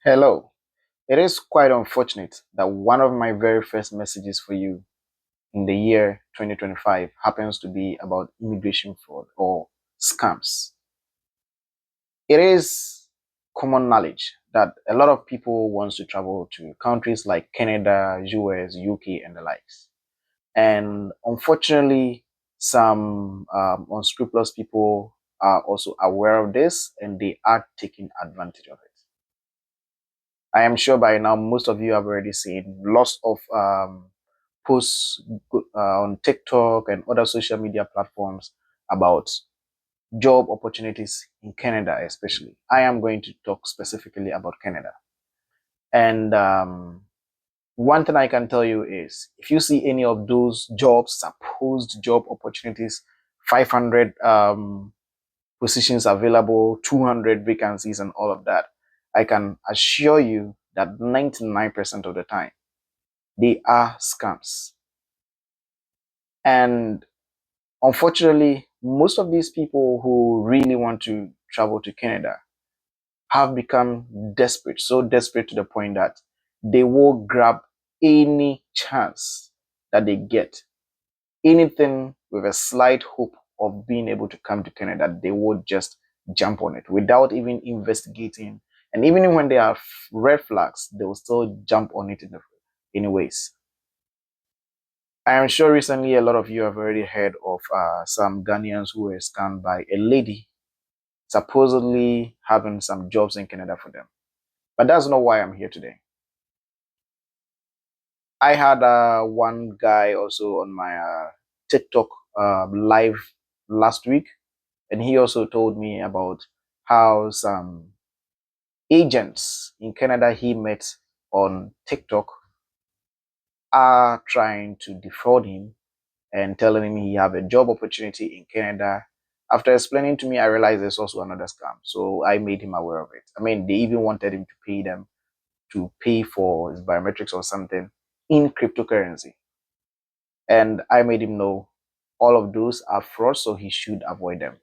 Hello. It is quite unfortunate that one of my very first messages for you in the year 2025 happens to be about immigration fraud or scams. It is common knowledge that a lot of people wants to travel to countries like Canada, US, UK, and the likes. And unfortunately, some unscrupulous people are also aware of this and they are taking advantage of it. I am sure by now most of you have already seen lots of posts on TikTok and other social media platforms about job opportunities in Canada, especially. I am going to talk specifically about Canada. And one thing I can tell you is if you see any of those jobs, supposed job opportunities, 500 positions available, 200 vacancies, and all of that, I can assure you that 99% of the time, they are scams. And unfortunately, most of these people who really want to travel to Canada have become desperate, so desperate to the point that they will grab any chance that they get, anything with a slight hope of being able to come to Canada, they would just jump on it without even investigating. And even when there are red flags, they will still jump on it anyways. I am sure recently a lot of you have already heard of some Ghanaians who were scammed by a lady supposedly having some jobs in Canada for them. But that's not why I'm here today. I had one guy also on my TikTok live last week, and he also told me about how some agents in Canada he met on TikTok are trying to defraud him and telling him he have a job opportunity in Canada. After explaining to me, I realized there's also another scam. So I made him aware of it. I mean, they even wanted him to pay them to pay for his biometrics or something in cryptocurrency. And I made him know all of those are frauds, so he should avoid them.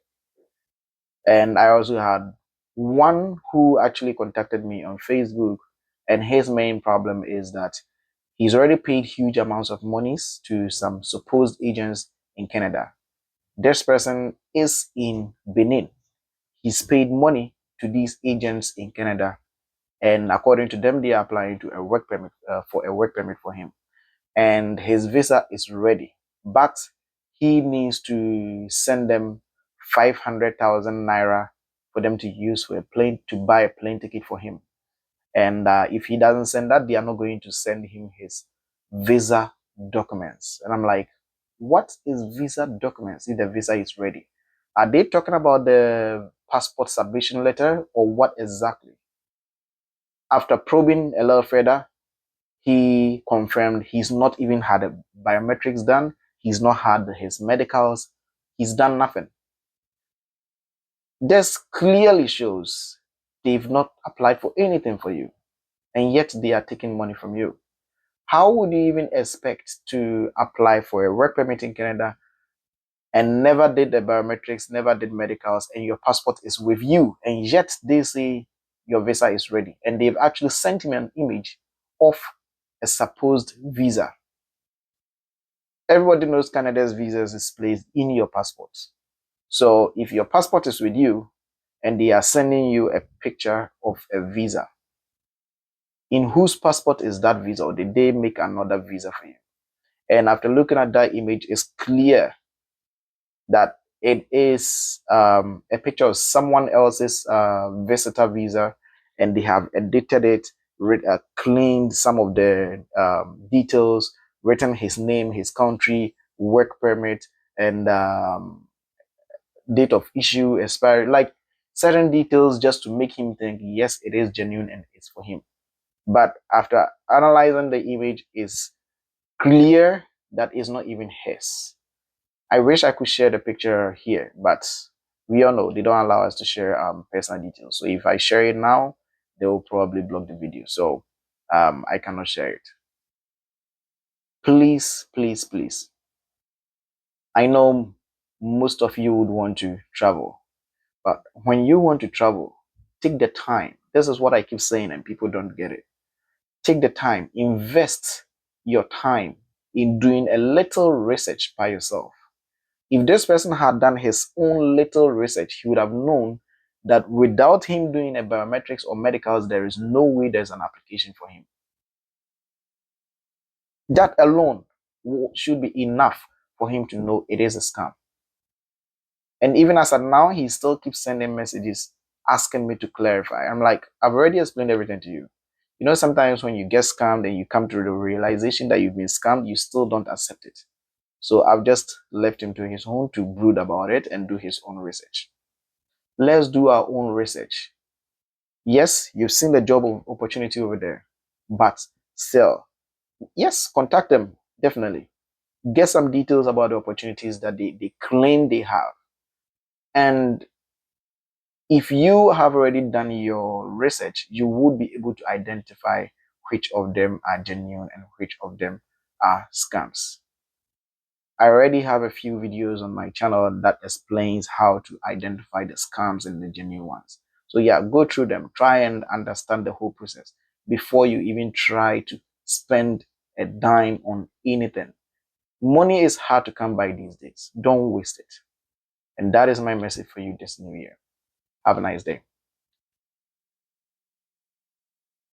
And I also had one who actually contacted me on Facebook, and his main problem is that he's already paid huge amounts of monies to some supposed agents in Canada. This person is in Benin. He's paid money to these agents in Canada, and according to them, they are applying to a work permit for a work permit for him, and his visa is ready, but he needs to send them 500,000 naira for them to use for a plane to buy a plane ticket for him. And if he doesn't send that, they are not going to send him his visa documents. And I'm like, what is visa documents if the visa is ready? Are they talking about the passport submission letter or what exactly? After probing a little further, he confirmed he's not even had a biometrics done. He's not had his medicals. He's done nothing. This clearly shows they've not applied for anything for you, and yet they are taking money from you. How would you even expect to apply for a work permit in Canada and never did the biometrics, never did medicals, and your passport is with you, and yet they say your visa is ready, and they've actually sent me an image of a supposed visa. Everybody knows Canada's visas is placed in your passport. So if your passport is with you and they are sending you a picture of a visa, in whose passport is that visa, or did they make another visa for you? And after looking at that image, it's clear that it is a picture of someone else's visitor visa, and they have edited it, cleaned some of the details, written his name, his country, work permit, and date of issue, expiry, like certain details just to make him think, yes, it is genuine and it's for him. But after analyzing the image, it's clear that it's not even his. I wish I could share the picture here, but we all know they don't allow us to share personal details. So if I share it now, they will probably block the video. So I cannot share it. Please, please, please. I know most of you would want to travel, but when you want to travel, take the time This is what I keep saying, and people don't get it. Take the time, invest your time in doing a little research by yourself. If this person had done his own little research, he would have known that without him doing a biometrics or medicals, there is no way there's an application for him. That alone should be enough for him to know it is a scam. And even as of now, he still keeps sending messages asking me to clarify. I'm like, I've already explained everything to you. You know, sometimes when you get scammed and you come to the realization that you've been scammed, you still don't accept it. So I've just left him to his own to brood about it and do his own research. Let's do our own research. Yes, you've seen the job opportunity over there, but still, yes, contact them, definitely. Get some details about the opportunities that they claim they have. And if you have already done your research, you would be able to identify which of them are genuine and which of them are scams. I already have a few videos on my channel that explains how to identify the scams and the genuine ones. So yeah, go through them, try and understand the whole process before you even try to spend a dime on anything. Money is hard to come by these days. Don't waste it. And that is my message for you this new year. Have a nice day.